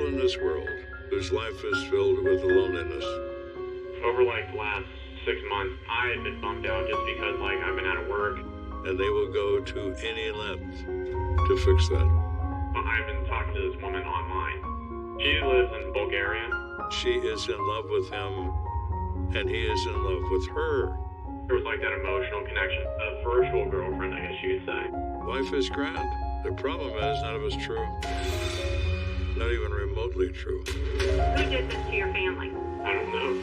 in this world whose life is filled with loneliness. Over the last 6 months, I had been bummed out just because I've been out of work. And they will go to any length to fix that. But I've been talking to this woman online. She lives in Bulgaria. She is in love with him, and he is in love with her. There was that emotional connection. A virtual girlfriend, I guess you could say. Life is grand. The problem is none of it's true. Not even remotely true. Who did this to your family? I don't know.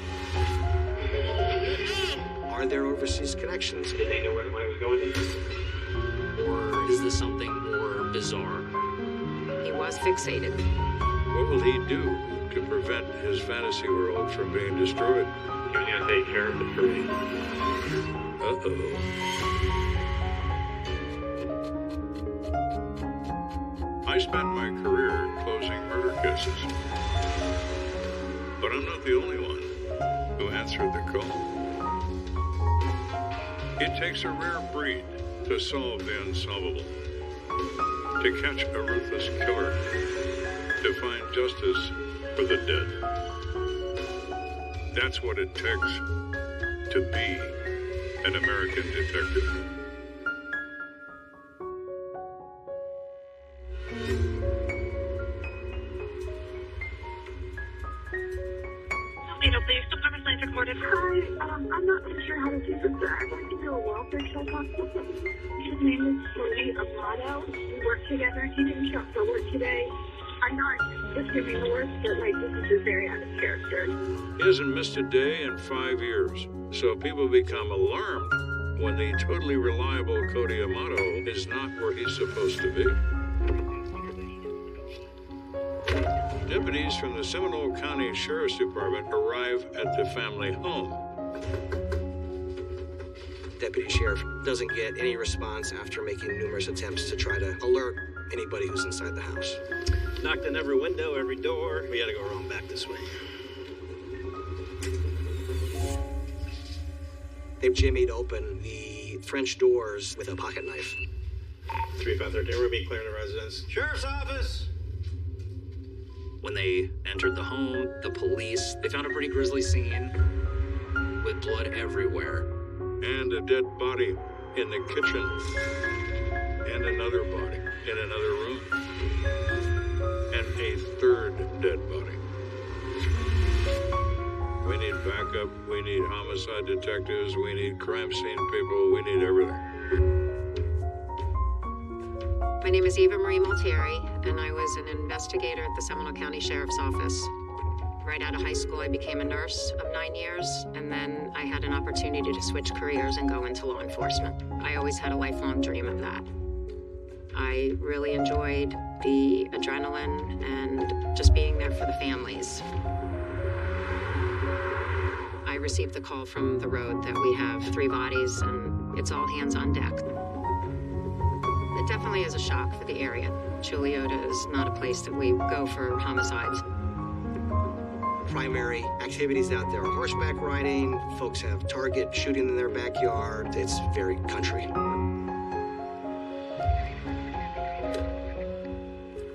Are there overseas connections? Did they know where the money was going to? Or is this something more bizarre? He was fixated. What will he do to prevent his fantasy world from being destroyed? He was going to take care of it for me. Uh-oh. I spent my career closing murder cases. But I'm not the only one who answered the call. It takes a rare breed to solve the unsolvable, to catch a ruthless killer, to find justice for the dead. That's what it takes to be an American detective. Police Department Life recorded. Hi, I'm not really sure how to do this. I'd like to do a welfare check on something. His name is Lilojna-ks. We work together. He didn't show up for work today. I'm not assuming the worst, but this is just very out of character. He hasn't missed a day in 5 years, so people become alarmed when the totally reliable Cody Amato is not where he's supposed to be. Deputies from the Seminole County Sheriff's Department arrive at the family home. Deputy Sheriff doesn't get any response after making numerous attempts to try to alert anybody who's inside the house. Knocked on every window, every door. We had to go around back this way. They've jimmied open the French doors with a pocket knife. 3513, we're being cleared in the residence. Sheriff's office! When they entered the home, the police, they found a pretty grisly scene with blood everywhere. And a dead body in the kitchen. And another body in another room. And a third dead body. We need backup, we need homicide detectives, we need crime scene people, we need everything. My name is Eva Marie Malteri, and I was an investigator at the Seminole County Sheriff's Office. Right out of high school, I became a nurse of 9 years, and then I had an opportunity to switch careers and go into law enforcement. I always had a lifelong dream of that. I really enjoyed the adrenaline and just being there for the families. I received the call from the road that we have 3 bodies, and it's all hands on deck. It definitely is a shock for the area. Chiliota is not a place that we go for homicides. Primary activities out there are horseback riding. Folks have target shooting in their backyard. It's very country.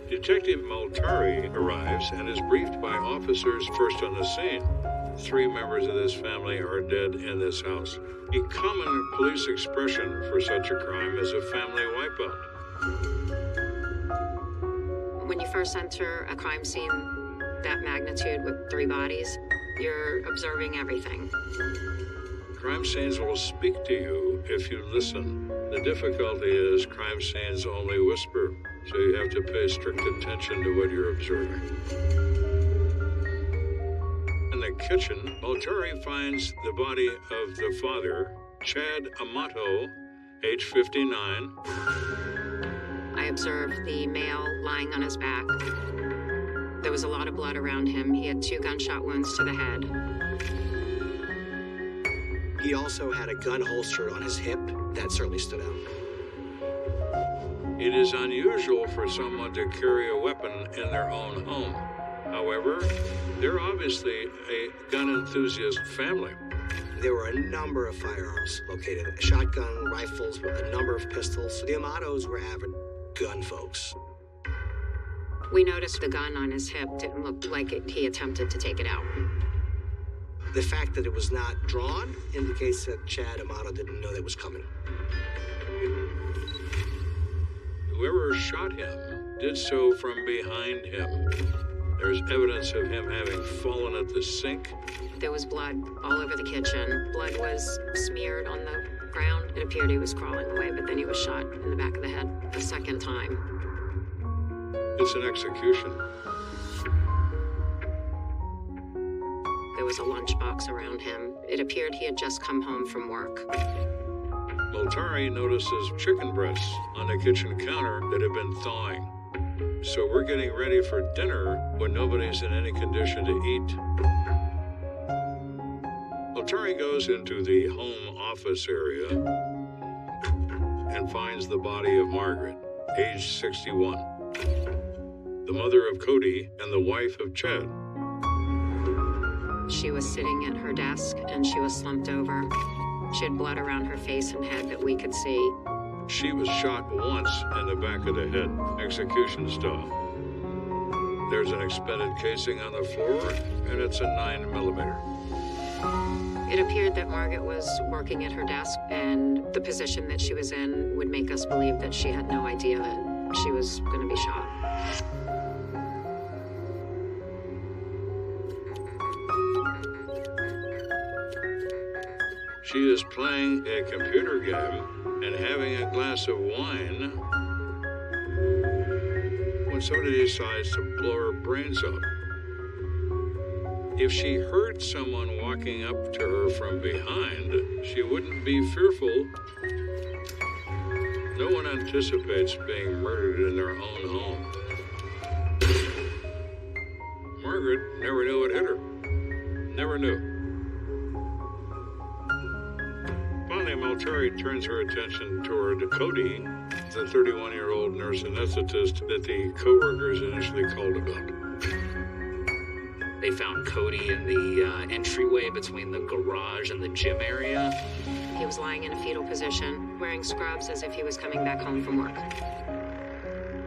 Detective Maltari arrives and is briefed by officers first on the scene. 3 members of this family are dead in this house. A common police expression for such a crime is a family wipeout. When you first enter a crime scene that magnitude with 3 bodies, you're observing everything. Crime scenes will speak to you if you listen. The difficulty is crime scenes only whisper, so you have to pay strict attention to what you're observing. In the kitchen, Maltari finds the body of the father, Chad Amato, age 59. I observed the male lying on his back. There was a lot of blood around him. He had 2 gunshot wounds to the head. He also had a gun holstered on his hip. That certainly stood out. It is unusual for someone to carry a weapon in their own home. However, they're obviously a gun enthusiast family. There were a number of firearms located. A shotgun, rifles, a number of pistols. The Amatos were avid gun folks. We noticed the gun on his hip didn't look like he attempted to take it out. The fact that it was not drawn indicates that Chad Amato didn't know that was coming. Whoever shot him did so from behind him. There's evidence of him having fallen at the sink. There was blood all over the kitchen. Blood was smeared on the ground. It appeared he was crawling away, but then he was shot in the back of the head a second time. It's an execution. There was a lunchbox around him. It appeared he had just come home from work. Multari notices chicken breasts on the kitchen counter that have been thawing. So we're getting ready for dinner when nobody's in any condition to eat. Multari goes into the home office area and finds the body of Margaret, age 61, the mother of Cody and the wife of Chad. She was sitting at her desk and she was slumped over. She had blood around her face and head that we could see. She was shot once in the back of the head, execution style. There's an expended casing on the floor, and it's a 9mm. It appeared that Margaret was working at her desk, and the position that she was in would make us believe that she had no idea that she was going to be shot. She is playing a computer game and having a glass of wine when somebody decides to blow her brains out. If she heard someone walking up to her from behind, she wouldn't be fearful. No one anticipates being murdered in their own home. Margaret never knew what hit her. Never knew. Finally, Multari turns her attention toward Cody, the 31-year-old nurse anesthetist that the co-workers initially called about. They found Cody in the entryway between the garage and the gym area. He was lying in a fetal position, wearing scrubs as if he was coming back home from work.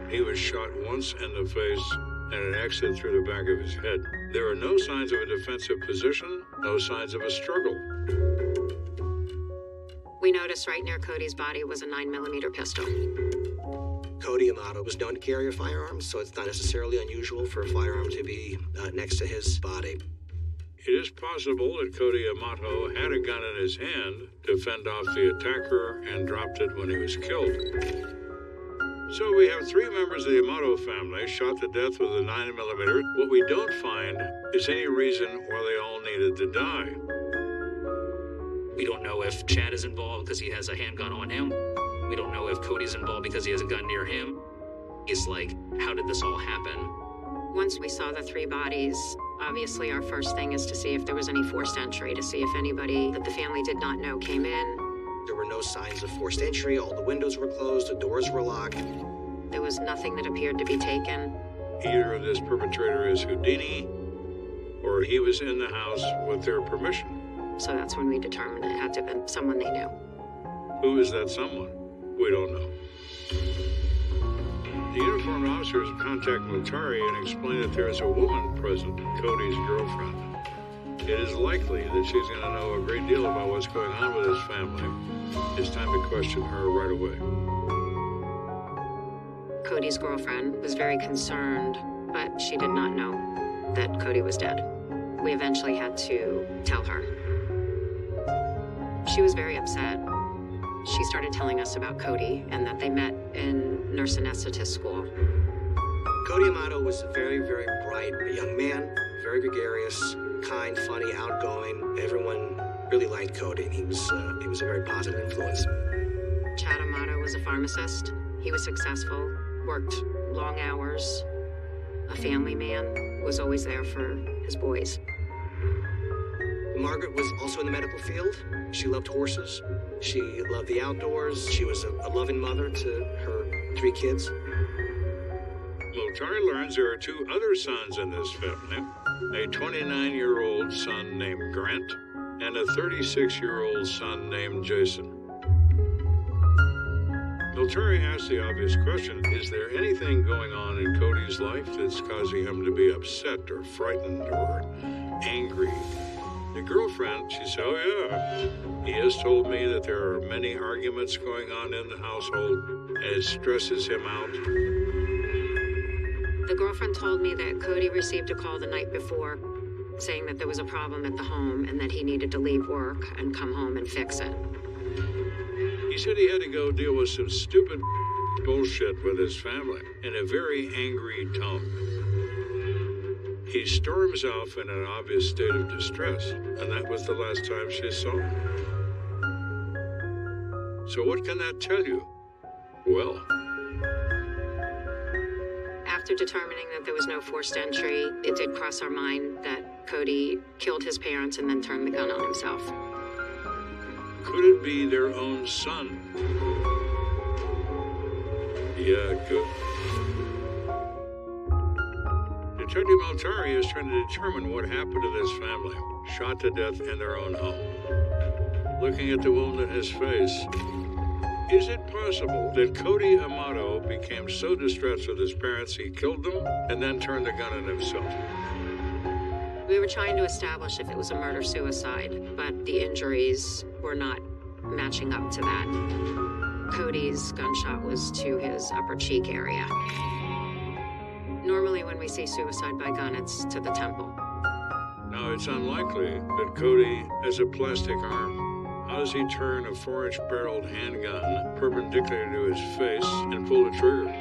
He was shot once in the face and an exit through the back of his head. There are no signs of a defensive position, no signs of a struggle. We noticed right near Cody's body was a 9mm pistol. Cody Amato was known to carry a firearm, so it's not necessarily unusual for a firearm to be next to his body. It is possible that Cody Amato had a gun in his hand to fend off the attacker and dropped it when he was killed. So we have 3 members of the Amato family shot to death with a 9mm. What we don't find is any reason why they all needed to die. We don't know if Chad is involved because he has a handgun on him. We don't know if Cody's involved because he has a gun near him. It's like, how did this all happen? Once we saw the 3 bodies, obviously our first thing is to see if there was any forced entry, to see if anybody that the family did not know came in. There were no signs of forced entry. All the windows were closed, the doors were locked. There was nothing that appeared to be taken. Either this perpetrator is Houdini, or he was in the house with their permission. So that's when we determined it had to have been someone they knew. Who is that someone? We don't know. The uniformed officers contact Multari and explain that there is a woman present, Cody's girlfriend. It is likely that she's going to know a great deal about what's going on with his family. It's time to question her right away. Cody's girlfriend was very concerned, but she did not know that Cody was dead. We eventually had to tell her. She was very upset. She started telling us about Cody and that they met in nurse anesthetist school. Cody Amato was a very, very bright young man, very gregarious, kind, funny, outgoing. Everyone really liked Cody. He was a very positive influence. Chad Amato was a pharmacist. He was successful, worked long hours, a family man, was always there for his boys. Margaret was also in the medical field. She loved horses. She loved the outdoors. She was a loving mother to her 3 kids. Multari learns there are 2 other sons in this family, a 29-year-old son named Grant and a 36-year-old son named Jason. Military asked the obvious question, is there anything going on in Cody's life that's causing him to be upset or frightened or angry? The girlfriend, she said, oh yeah, he has told me that there are many arguments going on in the household and it stresses him out. The girlfriend told me that Cody received a call the night before saying that there was a problem at the home and that he needed to leave work and come home and fix it. He said he had to go deal with some stupid bullshit with his family in a very angry tone. He storms off in an obvious state of distress, and that was the last time she saw him. So what can that tell you? Well, after determining that there was no forced entry, it did cross our mind that Cody killed his parents and then turned the gun on himself. Could it be their own son? Yeah, it could. Detective Maltari is trying to determine what happened to this family, shot to death in their own home. Looking at the wound in his face, is it possible that Cody Amato became so distressed with his parents he killed them and then turned the gun on himself? We were trying to establish if it was a murder-suicide, but the injuries were not matching up to that. Cody's gunshot was to his upper cheek area. Normally when we see suicide by gun, it's to the temple. Now, it's unlikely that Cody has a plastic arm. How does he turn a 4-inch barreled handgun perpendicular to his face and pull the trigger?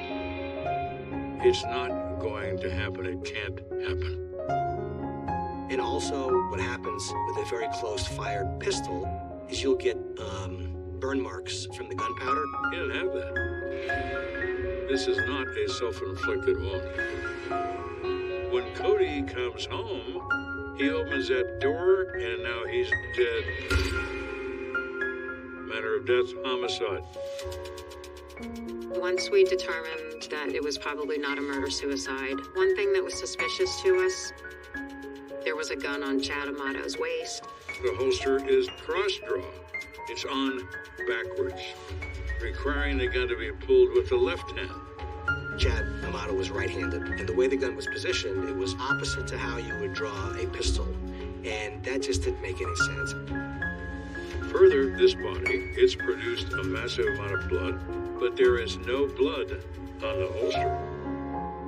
It's not going to happen. It can't happen. And also, what happens with a very close fired pistol is you'll get burn marks from the gunpowder. He didn't have that. This is not a self-inflicted wound. When Cody comes home, he opens that door and now he's dead. Manner of death, homicide. Once we determined that it was probably not a murder-suicide, one thing that was suspicious to us, there was a gun on Chad Amato's waist. The holster is cross-draw. It's on backwards, requiring the gun to be pulled with the left hand. Chad Amato was right-handed, and the way the gun was positioned, it was opposite to how you would draw a pistol, and that just didn't make any sense. Further, this body, it's produced a massive amount of blood, but there is no blood on the holster.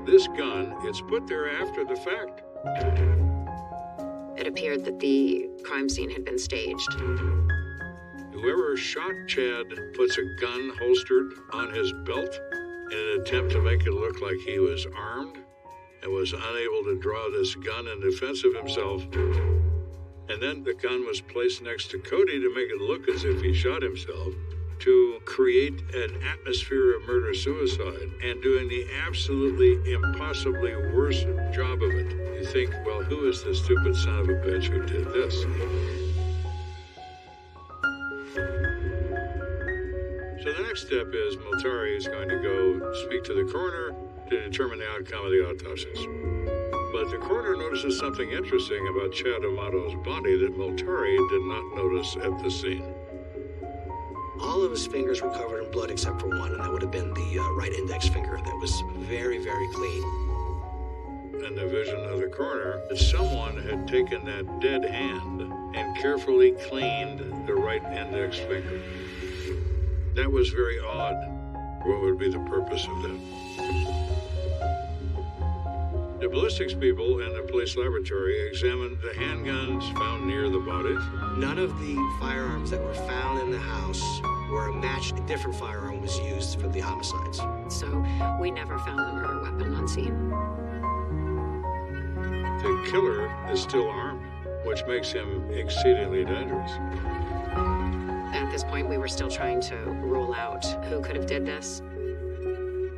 This gun, it's put there after the fact. It appeared that the crime scene had been staged. Whoever shot Chad puts a gun holstered on his belt in an attempt to make it look like he was armed and was unable to draw this gun in defense of himself. And then the gun was placed next to Cody to make it look as if he shot himself, to create an atmosphere of murder-suicide and doing the absolutely impossibly worst job of it. You think, well, who is the stupid son of a bitch who did this? So the next step is Maltari is going to go speak to the coroner to determine the outcome of the autopsies. But the coroner notices something interesting about Chad Amato's body that Maltari did not notice at the scene. All of his fingers were covered in blood except for one, and that would have been the right index finger. That was very, very clean. And the vision of the coroner that someone had taken that dead hand and carefully cleaned the right index finger. That was very odd. What would be the purpose of that? The ballistics people and the police laboratory examined the handguns found near the bodies. None of the firearms that were found in the house were matched. A different firearm was used for the homicides. So we never found the murder weapon on scene. The killer is still armed, which makes him exceedingly dangerous. At this point, we were still trying to rule out who could have did this.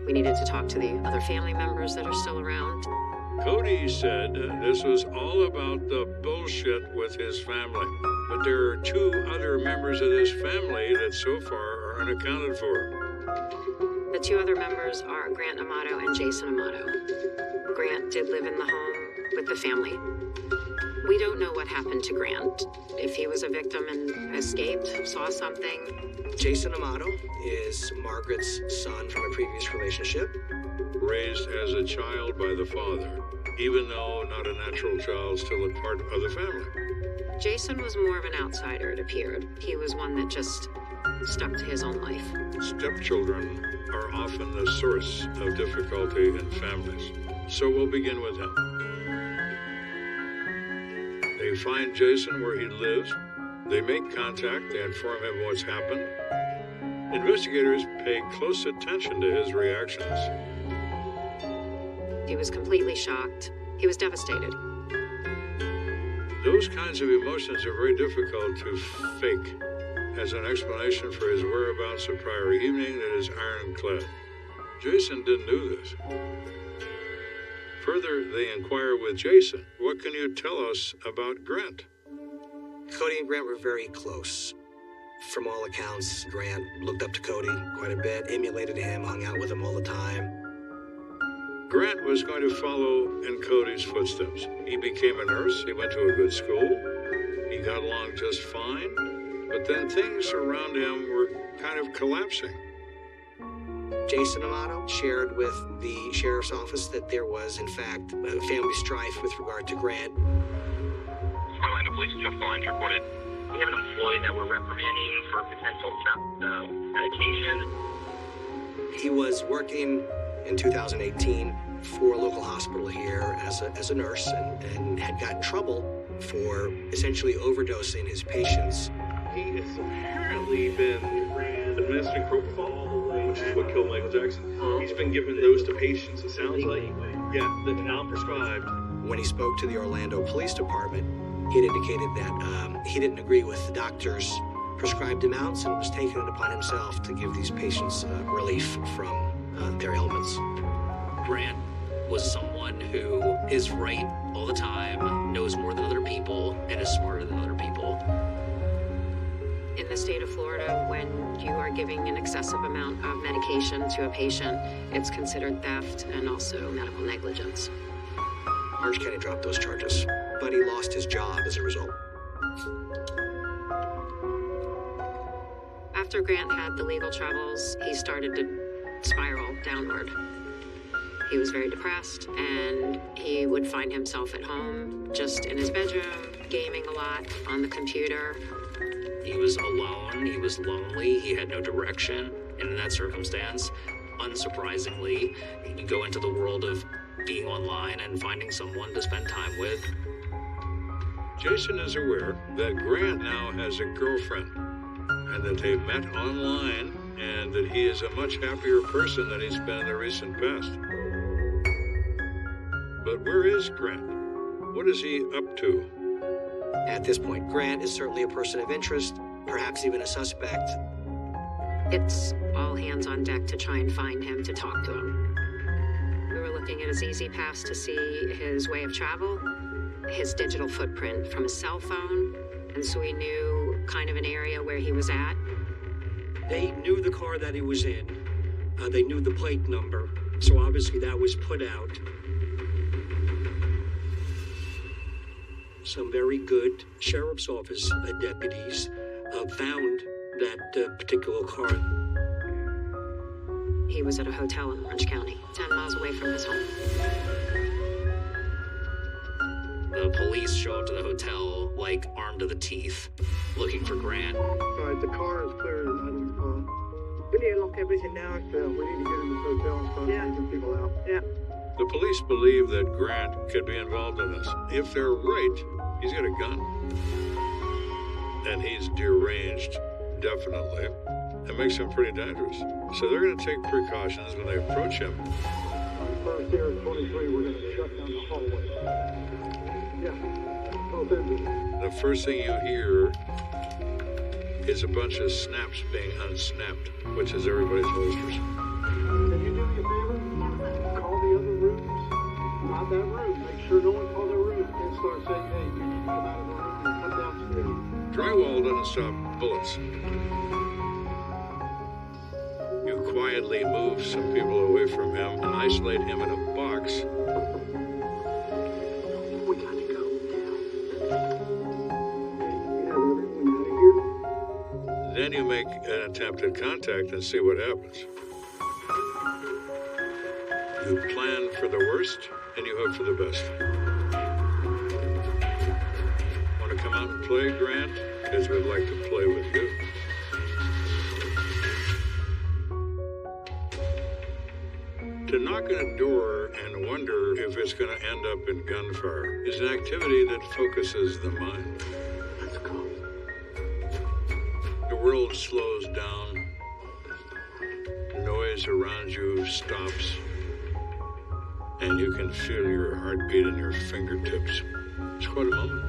We needed to talk to the other family members that are still around. Cody said this was all about the bullshit with his family. But there are 2 other members of this family that so far are unaccounted for. The 2 other members are Grant Amato and Jason Amato. Grant did live in the home with the family. We don't know what happened to Grant. If he was a victim and escaped, saw something, Jason Amato is Margaret's son from a previous relationship. Raised as a child by the father, even though not a natural child, still a part of the family. Jason was more of an outsider, it appeared. He was one that just stuck to his own life. Stepchildren are often the source of difficulty in families. So we'll begin with him. They find Jason where he lives. They make contact. They inform him what's happened. Investigators pay close attention to his reactions. He was completely shocked. He was devastated. Those kinds of emotions are very difficult to fake. As an explanation for his whereabouts the prior evening that is ironclad. Jason didn't do this. Further, they inquire with Jason, what can you tell us about Grant? Cody and Grant were very close. From all accounts, Grant looked up to Cody quite a bit, emulated him, hung out with him all the time. Grant was going to follow in Cody's footsteps. He became a nurse, he went to a good school, he got along just fine, but then things around him were kind of collapsing. Jason Amato shared with the sheriff's office that there was, in fact, family strife with regard to Grant. Orlando Police just line reported. We have an employee that we're reprimanding for potential theft medication. He was working in 2018 for a local hospital here as a nurse and had gotten in trouble for essentially overdosing his patients. He has apparently been administering propofol, which is what killed Michael Jackson. He's been giving those to patients, it sounds like. Yeah, that's now prescribed. When he spoke to the Orlando Police Department, he had indicated that he didn't agree with the doctor's prescribed amounts and was taking it upon himself to give these patients relief from their ailments. Grant was someone who is right all the time, knows more than other people, and is smarter than other people. In the state of Florida, when you are giving an excessive amount of medication to a patient, it's considered theft and also medical negligence. Orange County dropped those charges, but he lost his job as a result. After Grant had the legal troubles, he started to spiral downward. He was very depressed, and he would find himself at home, just in his bedroom, gaming a lot on the computer. He was alone, he was lonely, he had no direction, and in that circumstance, unsurprisingly, you go into the world of being online and finding someone to spend time with. Jason is aware that Grant now has a girlfriend and that they met online and that he is a much happier person than he's been in the recent past. But where is Grant? What is he up to? At this point, Grant is certainly a person of interest, perhaps even a suspect. It's all hands on deck to try and find him, to talk to him. We were looking at his Easy Pass to see his way of travel, his digital footprint from his cell phone, and so we knew kind of an area where he was at. They knew the car that he was in. They knew the plate number, so obviously that was put out. Some very good sheriff's office deputies found that particular car. He was at a hotel in Orange County, 10 miles away from his home. The police show up to the hotel, like, armed to the teeth, looking for Grant. Alright, the car is clear. We need to lock everything down. We need to get in this hotel and start taking people out. Yeah. The police believe that Grant could be involved in this. If they're right, he's got a gun. And he's deranged, definitely. It makes him pretty dangerous. So they're going to take precautions when they approach him. First here at 23, we're going to shut down the hallway. Yeah. Both ends. The first thing you hear is a bunch of snaps being unsnapped, which is everybody's holsters. Can you do me a favor? Call the other rooms. Not that room. Make sure no one calls that room and start saying, hey, you need to come out of the room and come downstairs. Drywall doesn't stop bullets. You quietly move some people away from him and isolate him in a box. We got to go now. Okay, we have everyone out of here. Then Then you make an attempt at contact and see what happens. You plan for the worst and you hope for the best. Want to come out and play, Grant? Because we'd like to play with you. To knock on a door and wonder if it's going to end up in gunfire is an activity that focuses the mind. Let's go. The world slows down. The noise around you stops. And you can feel your heartbeat in your fingertips. It's quite a moment.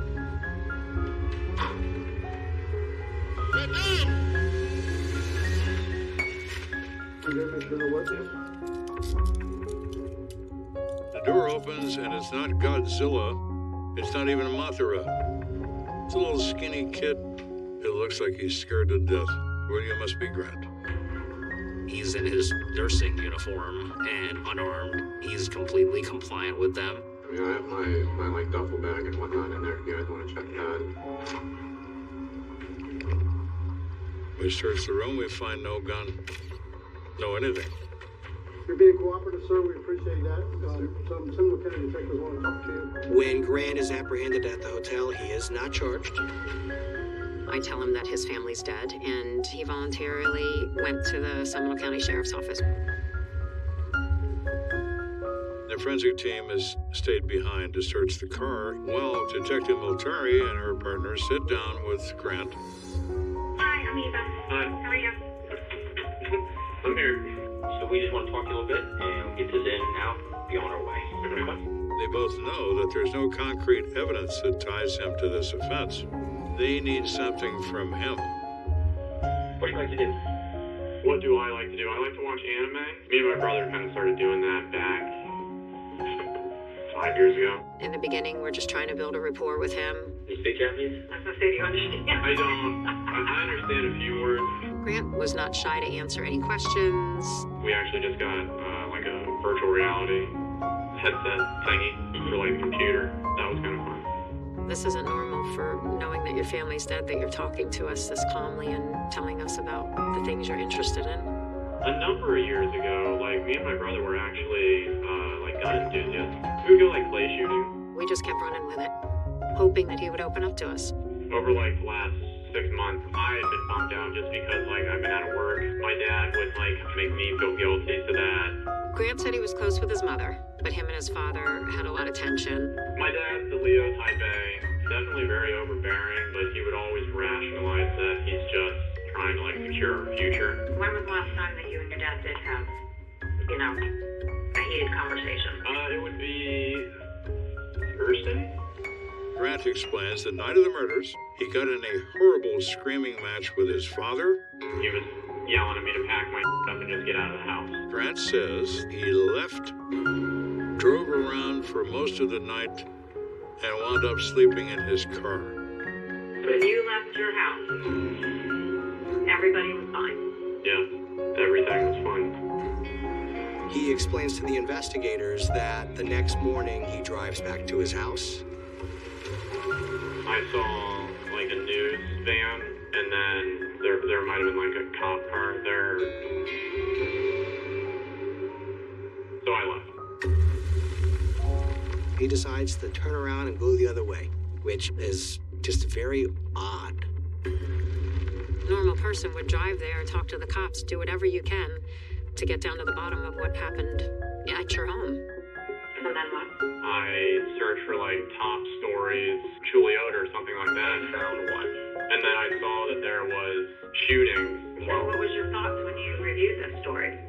The door opens and it's not Godzilla. It's not even Mothra. It's a little skinny kid who looks like he's scared to death. Well, you must be Grant. He's in his nursing uniform and unarmed. He's completely compliant with them. I mean, I have my like duffel bag and whatnot in there if you guys want to check that. We search the room, we find no gun, no anything. You're being cooperative, sir. We appreciate that. Some Seminole County detectives want to talk to you. When Grant is apprehended at the hotel, he is not charged. I tell him that his family's dead, and he voluntarily went to the Seminole County Sheriff's Office. The forensic team has stayed behind to search the car while Detective Multari and her partner sit down with Grant. Hi, I'm Eva. Hi. How are you? I'm here. So we just want to talk to you a little bit and get this in and out, be on our way. They both know that there's no concrete evidence that ties him to this offense. They need something from him. What do you like to do? What do I like to do? I like to watch anime. Me and my brother kind of started doing that back 5 years ago. In the beginning, we're just trying to build a rapport with him. You speak Japanese? I was going to say, do you understand? I don't. I understand a few words. Grant was not shy to answer any questions. We actually just got like a virtual reality headset thingy for like the computer. That was kind of fun. This isn't normal for knowing that your family's dead, that you're talking to us this calmly and telling us about the things you're interested in. A number of years ago, like me and my brother were actually like gun enthusiasts. We would go like clay shooting. We just kept running with it, hoping that he would open up to us. Over like the last 6 months, I had been bumped out just because like I've been out of work. My dad would like make me feel guilty to that. Grant said he was close with his mother, but him and his father had a lot of tension. My dad's the Leo type A, definitely very overbearing, but he would always rationalize that he's just trying to like secure our future. When was the last time that you and your dad did have, a heated conversation? It would be Thursday. Grant explains the night of the murders, he got in a horrible screaming match with his father. He was yelling at me to pack my stuff and just get out of the house. Grant says he left, drove around for most of the night, and wound up sleeping in his car. When you left your house, everybody was fine. Yeah, everything was fine. He explains to the investigators that the next morning he drives back to his house. I saw like a news van, and then there might have been like a cop car there. So I left. He decides to turn around and go the other way, which is just very odd. A normal person would drive there, talk to the cops, do whatever you can to get down to the bottom of what happened at your home. And then what? I searched for like top stories, Juliota or something like that, and found one. And then I saw that there was shooting. So what was your thoughts when you reviewed this story?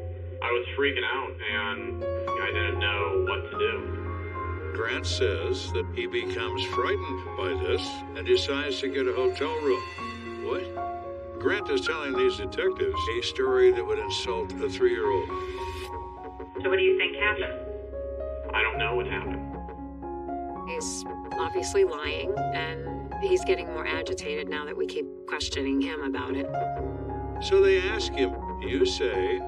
I was freaking out, and I didn't know what to do. Grant says that he becomes frightened by this and decides to get a hotel room. What? Grant is telling these detectives a story that would insult a 3-year-old. So what do you think happened? I don't know what happened. He's obviously lying, and he's getting more agitated now that we keep questioning him about it. So they ask him, you say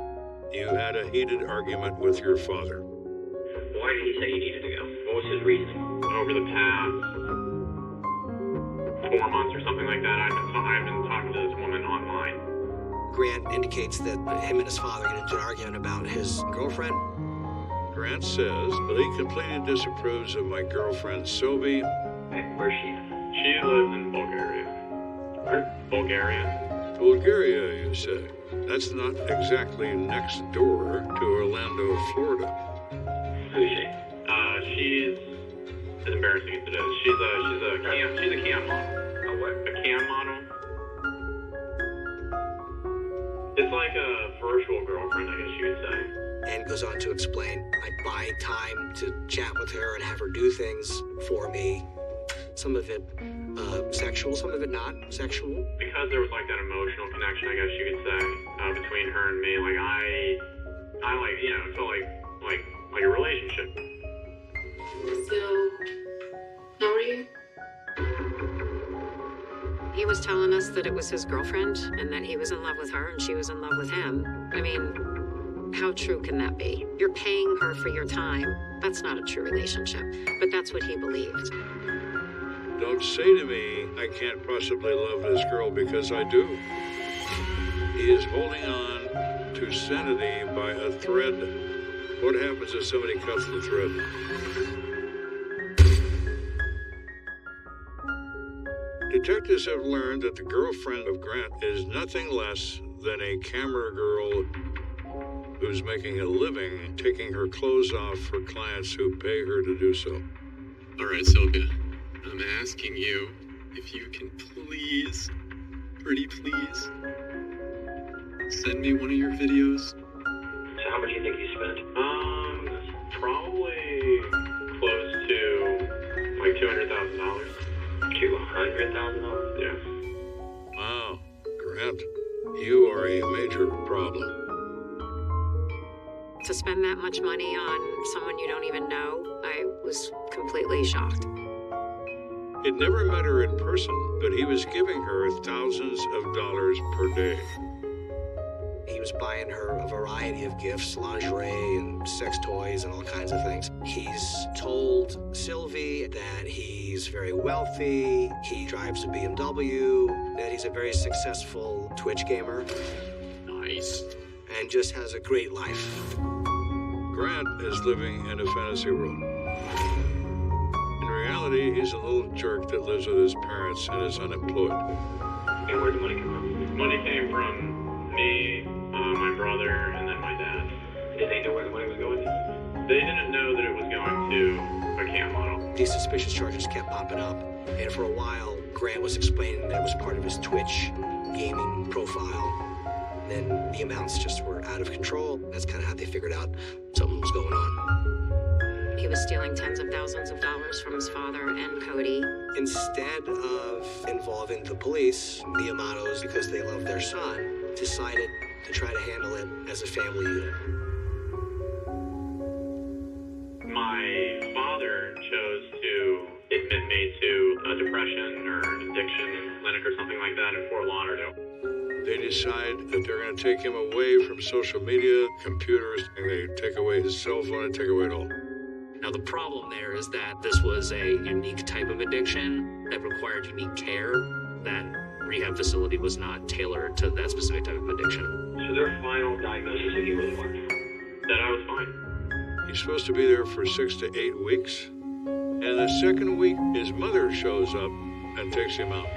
you had a heated argument with your father. Why did he say he needed to go? What was his reasoning? Over the past 4 months or something like that, I've been talking to this woman online. Grant indicates that him and his father get into an argument about his girlfriend. Grant says that he completely disapproves of my girlfriend Sylvie. Where's she? She lives in Bulgaria. Where? Bulgaria. Bulgaria, you say? That's not exactly next door to Orlando, Florida. Who is she? She's as embarrassing as it is. She's a cam model. A what? A cam model. It's like a virtual girlfriend, I guess you could say. And goes on to explain, I buy time to chat with her and have her do things for me. Some of it sexual, some of it not sexual. Because there was like that emotional connection, I guess you could say, between her and me. Like I like, you know, it felt like a relationship. So, how are you? He was telling us that it was his girlfriend and that he was in love with her and she was in love with him. I mean, how true can that be? You're paying her for your time. That's not a true relationship, but that's what he believed. Don't say to me, I can't possibly love this girl, because I do. He is holding on to sanity by a thread. What happens if somebody cuts the thread? Detectives have learned that the girlfriend of Grant is nothing less than a camera girl who's making a living taking her clothes off for clients who pay her to do so. All right, Sylvia. I'm asking you if you can please, pretty please, send me one of your videos. So how much do you think you spent? Probably close to like $200,000. $200,000? Yeah. Wow, Grant, you are a major problem. To spend that much money on someone you don't even know, I was completely shocked. He'd never met her in person, but he was giving her thousands of dollars per day. He was buying her a variety of gifts, lingerie and sex toys and all kinds of things. He's told Sylvie that he's very wealthy, he drives a BMW, that he's a very successful Twitch gamer. Nice. And just has a great life. Grant is living in a fantasy world. In reality, he's a little jerk that lives with his parents and is unemployed. And where'd the money come from? Money came from me, my brother, and then my dad. Did they know where the money was going? They didn't know that it was going to a cam model. These suspicious charges kept popping up, and for a while, Grant was explaining that it was part of his Twitch gaming profile. Then the amounts just were out of control. That's kind of how they figured out something was going on. He was stealing tens of thousands of dollars from his father and Cody. Instead of involving the police, the Amatos, because they love their son, decided to try to handle it as a family unit. My father chose to admit me to a depression or addiction clinic or something like that in Fort Lauderdale. They decide that they're going to take him away from social media, computers, and they take away his cell phone and take away it all. Now, the problem there is that this was a unique type of addiction that required unique care. That rehab facility was not tailored to that specific type of addiction. So their final diagnosis of you was what? That I was fine. He's supposed to be there for 6 to 8 weeks. And the second week, his mother shows up and takes him out.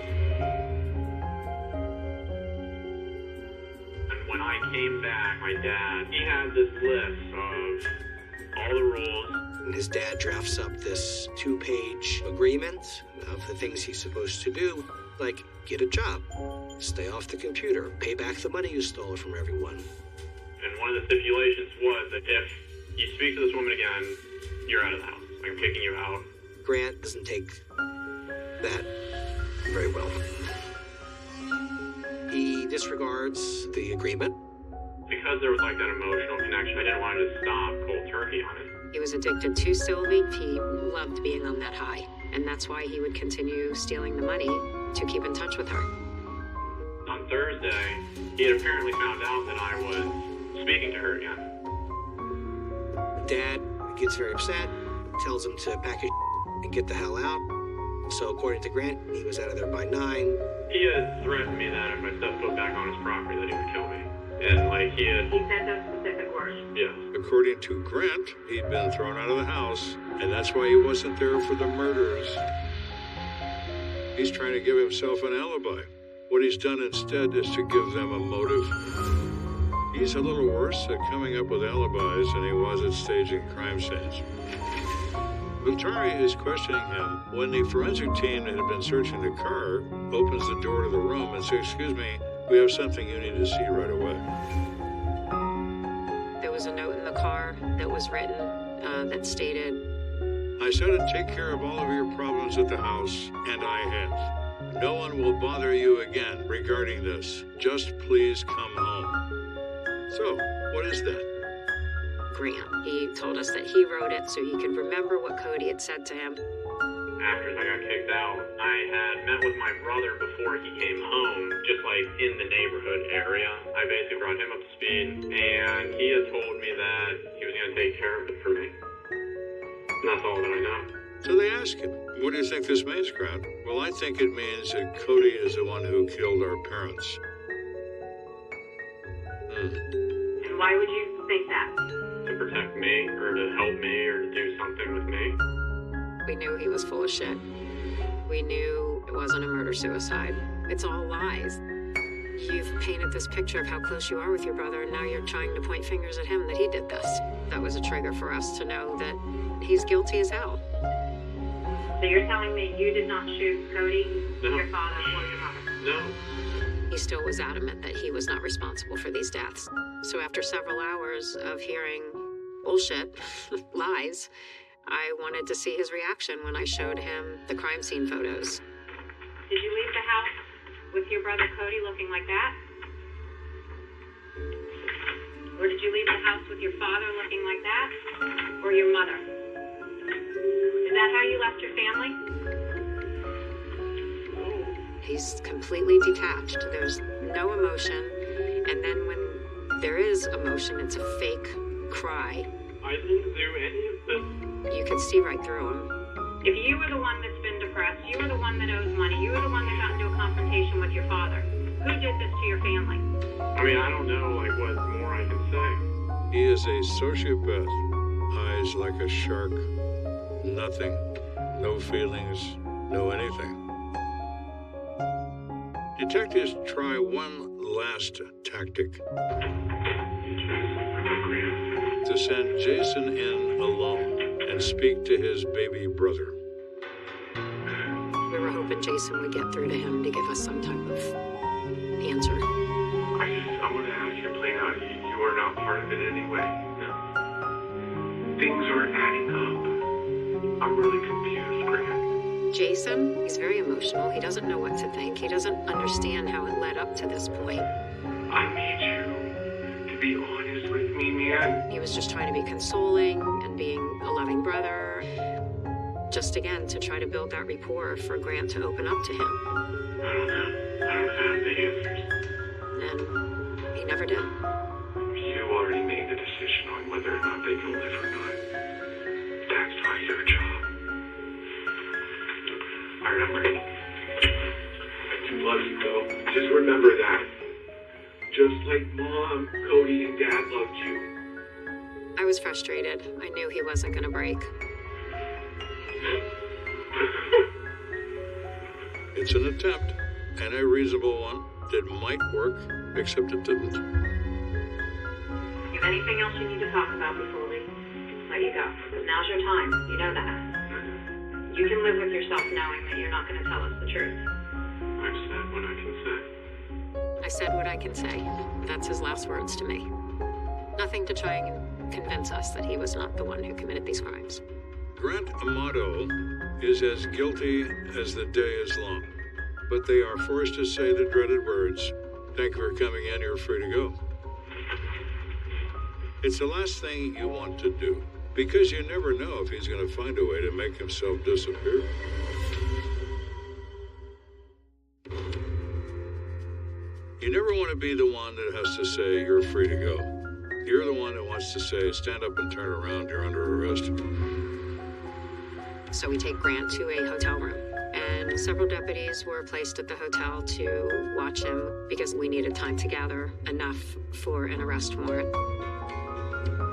When I came back, my dad, he had this list of all the rules. And his dad drafts up this 2-page agreement of the things he's supposed to do, like get a job, stay off the computer, pay back the money you stole from everyone. And one of the stipulations was that if you speak to this woman again, you're out of the house. I'm kicking you out. Grant doesn't take that very well. He disregards the agreement. Because there was like that emotional connection, I didn't want to just stop cold turkey on it. He was addicted to Sylvie. He loved being on that high. And that's why he would continue stealing the money to keep in touch with her. On Thursday, he had apparently found out that I was speaking to her again. Dad gets very upset, tells him to pack his and get the hell out. So according to Grant, he was out of there by 9. He had threatened me that if I stepped foot back on his property that he would kill me. And like he said those specific words. Yeah. According to Grant, he'd been thrown out of the house, and that's why he wasn't there for the murders. He's trying to give himself an alibi. What he's done instead is to give them a motive. He's a little worse at coming up with alibis than he was at staging crime scenes. Viltari is questioning him when the forensic team that had been searching the car opens the door to the room and says, "Excuse me, we have something you need to see right away." There was a note in the car that was written that stated, "I said to take care of all of your problems at the house, and I have. No one will bother you again regarding this. Just please come home." So, what is that? Grant. He told us that he wrote it so he could remember what Cody had said to him. After I got kicked out, I had met with my brother before he came home, just like in the neighborhood area. I basically brought him up to speed, and he had told me that he was going to take care of it for me. And that's all that I know. So they ask him, "What do you think this means, Grant?" "Well, I think it means that Cody is the one who killed our parents." And why would you think that? To protect me, or to help me, or to do something with me. We knew he was full of shit. We knew it wasn't a murder-suicide. It's all lies. You've painted this picture of how close you are with your brother, and now you're trying to point fingers at him that he did this. That was a trigger for us to know that he's guilty as hell. So you're telling me you did not shoot Cody, No. your father, or your mother? No. He still was adamant that he was not responsible for these deaths. So after several hours of hearing bullshit, lies, I wanted to see his reaction when I showed him the crime scene photos. Did you leave the house with your brother Cody looking like that? Or did you leave the house with your father looking like that? Or your mother? Is that how you left your family? He's completely detached. There's no emotion. And then when there is emotion, it's a fake cry. I didn't do any of this. You can see right through him. If you were the one that's been depressed, you were the one that owes money, you were the one that got into a confrontation with your father, who did this to your family? I mean, I don't know, like, what more I can say. He is a sociopath. Eyes like a shark. Nothing. No feelings. No anything. Detectives try one last tactic. To send Jason in alone and speak to his baby brother. We were hoping Jason would get through to him to give us some type of answer. I want to ask you plain out. You are not part of it anyway. No. Things aren't adding up. I'm really confused, Grant. Jason, he's very emotional. He doesn't know what to think. He doesn't understand how it led up to this point. I need you to be honest with me, man. He was just trying to be consoling and being a loving brother. Just again, to try to build that rapport for Grant to open up to him. I don't have the answers. And he never did. You already made the decision on whether or not they can live or not. That's not your job. Alright, I'm ready. I do love you, though. Just remember that. Just like Mom, Cody, and Dad loved you. I was frustrated. I knew he wasn't going to break. It's an attempt, and a reasonable one, that might work, except it didn't. You have anything else you need to talk about before we let you go? Because now's your time. You know that. You can live with yourself knowing that you're not going to tell us the truth. I've said what I can say. I said what I can say. That's his last words to me. Nothing to try and convince us that he was not the one who committed these crimes. Grant Amato is as guilty as the day is long, but they are forced to say the dreaded words, "Thank you for coming in, you're free to go." It's the last thing you want to do, because you never know if he's going to find a way to make himself disappear. You never want to be the one that has to say, "You're free to go." You're the one that wants to say, "Stand up and turn around, you're under arrest." So we take Grant to a hotel room, and several deputies were placed at the hotel to watch him because we needed time to gather enough for an arrest warrant.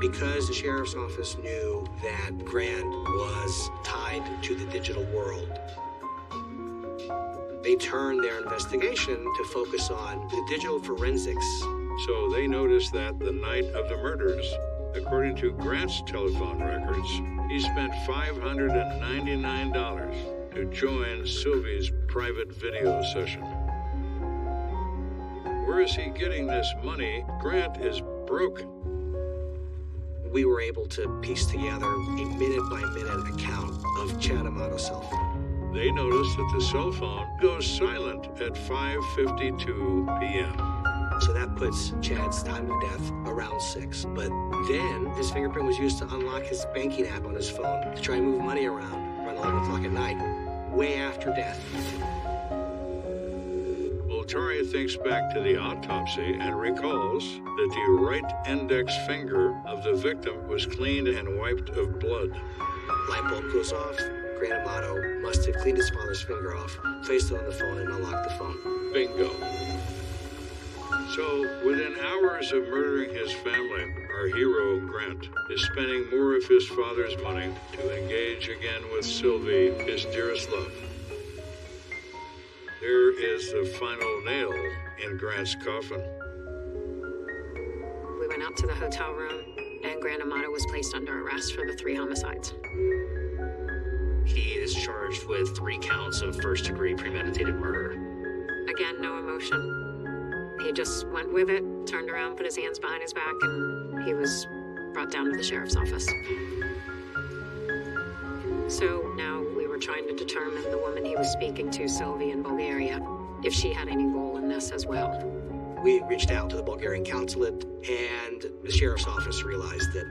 Because the sheriff's office knew that Grant was tied to the digital world, they turned their investigation to focus on the digital forensics. So they noticed that the night of the murders, according to Grant's telephone records, he spent $599 to join Sylvie's private video session. Where is he getting this money? Grant is broke. We were able to piece together a minute-by-minute account of Chad Amato's cell phone. They noticed that the cell phone goes silent at 5:52 p.m. So that puts Chad's time of death around 6. But then his fingerprint was used to unlock his banking app on his phone to try and move money around 11 o'clock at night, way after death. Volturi thinks back to the autopsy and recalls that the right index finger of the victim was cleaned and wiped of blood. Light bulb goes off. Grant Amato must have cleaned his father's finger off, placed it on the phone, and unlocked the phone. Bingo. So, within hours of murdering his family, our hero, Grant, is spending more of his father's money to engage again with Sylvie, his dearest love. There is the final nail in Grant's coffin. We went out to the hotel room, and Grant Amato was placed under arrest for the 3 homicides. He is charged with 3 counts of first-degree premeditated murder. Again, no emotion. He just went with it, turned around, put his hands behind his back, and he was brought down to the sheriff's office. So now we were trying to determine the woman he was speaking to, Sylvie, in Bulgaria, if she had any role in this as well. We reached out to the Bulgarian consulate, and the sheriff's office realized that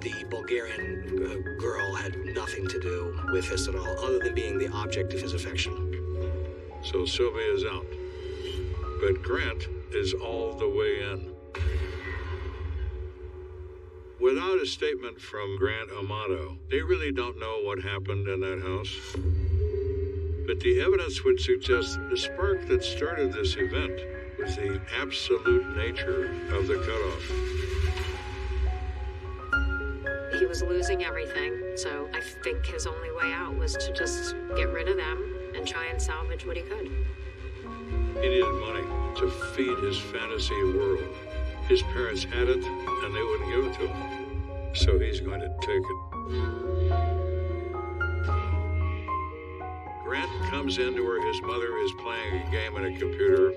the Bulgarian girl had nothing to do with this at all, other than being the object of his affection. So Sylvie is out. But Grant is all the way in. Without a statement from Grant Amato, they really don't know what happened in that house. But the evidence would suggest the spark that started this event was the absolute nature of the cutoff. He was losing everything, so I think his only way out was to just get rid of them and try and salvage what he could. He needed money to feed his fantasy world. His parents had it, and they wouldn't give it to him. So he's going to take it. Grant comes into where his mother is playing a game on a computer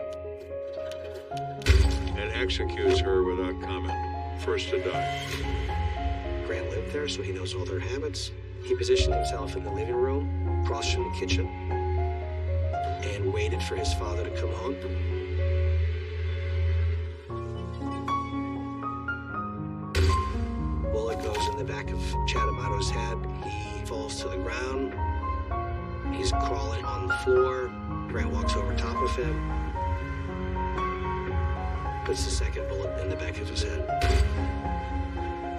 and executes her without comment. First to die. Grant lived there, so he knows all their habits. He positioned himself in the living room, across from the kitchen, and waited for his father to come home. Bullet goes in the back of Chad Amato's head. He falls to the ground. He's crawling on the floor. Grant walks over top of him, puts the second bullet in the back of his head.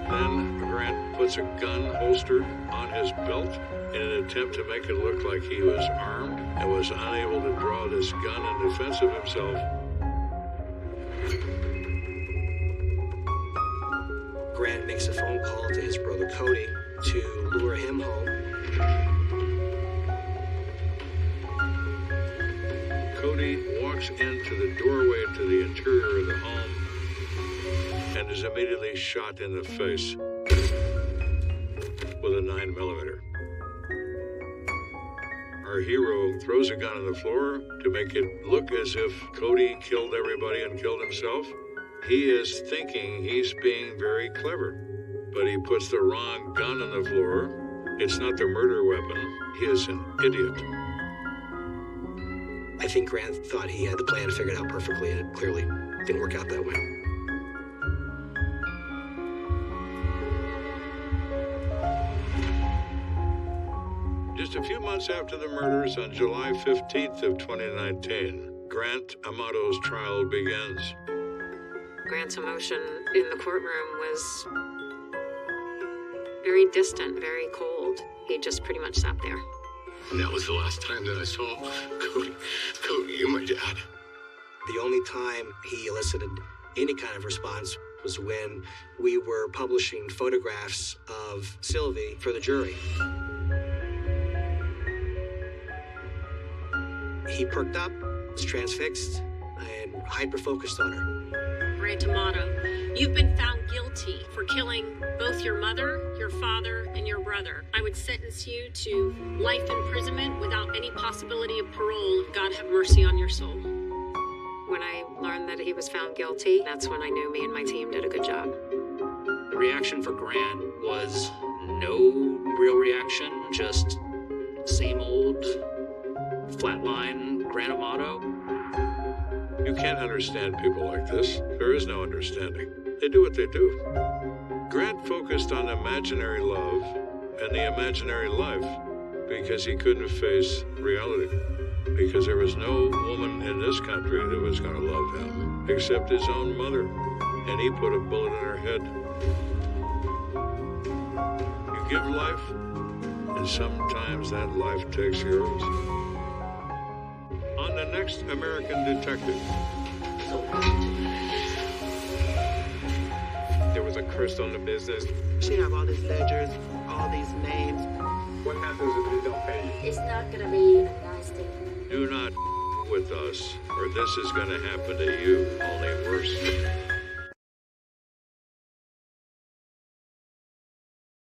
Then Grant puts a gun holstered on his belt in an attempt to make it look like he was armed and was unable to draw this gun in defense of himself. Grant makes a phone call to his brother Cody to lure him home. Cody walks into the doorway to the interior of the home and is immediately shot in the face with a 9mm. Our hero throws a gun on the floor to make it look as if Cody killed everybody and killed himself. He is thinking he's being very clever, but he puts the wrong gun on the floor. It's not the murder weapon. He is an idiot. I think Grant thought he had the plan figured out perfectly, and it clearly didn't work out that way. Just a few months after the murders, on July 15th of 2019, Grant Amato's trial begins. Grant's emotion in the courtroom was very distant, very cold. He just pretty much sat there. And that was the last time that I saw Cody and my dad. The only time he elicited any kind of response was when we were publishing photographs of Sylvie for the jury. He perked up, was transfixed, and hyper-focused on her. Grant Amato, you've been found guilty for killing both your mother, your father, and your brother. I would sentence you to life imprisonment without any possibility of parole. God have mercy on your soul. When I learned that he was found guilty, that's when I knew me and my team did a good job. The reaction for Grant was no real reaction, just same old flatline Grant Amato. You can't understand people like this. There is no understanding. They do what they do. Grant focused on imaginary love and the imaginary life because he couldn't face reality. Because there was no woman in this country that was going to love him except his own mother. And he put a bullet in her head. You give life, and sometimes that life takes yours. On the next American Detective. There was a curse on the business. She have all these ledgers, all these names. What happens if they don't pay you? It's not gonna be a nice day. Do not with us, or this is going to happen to you, only worse.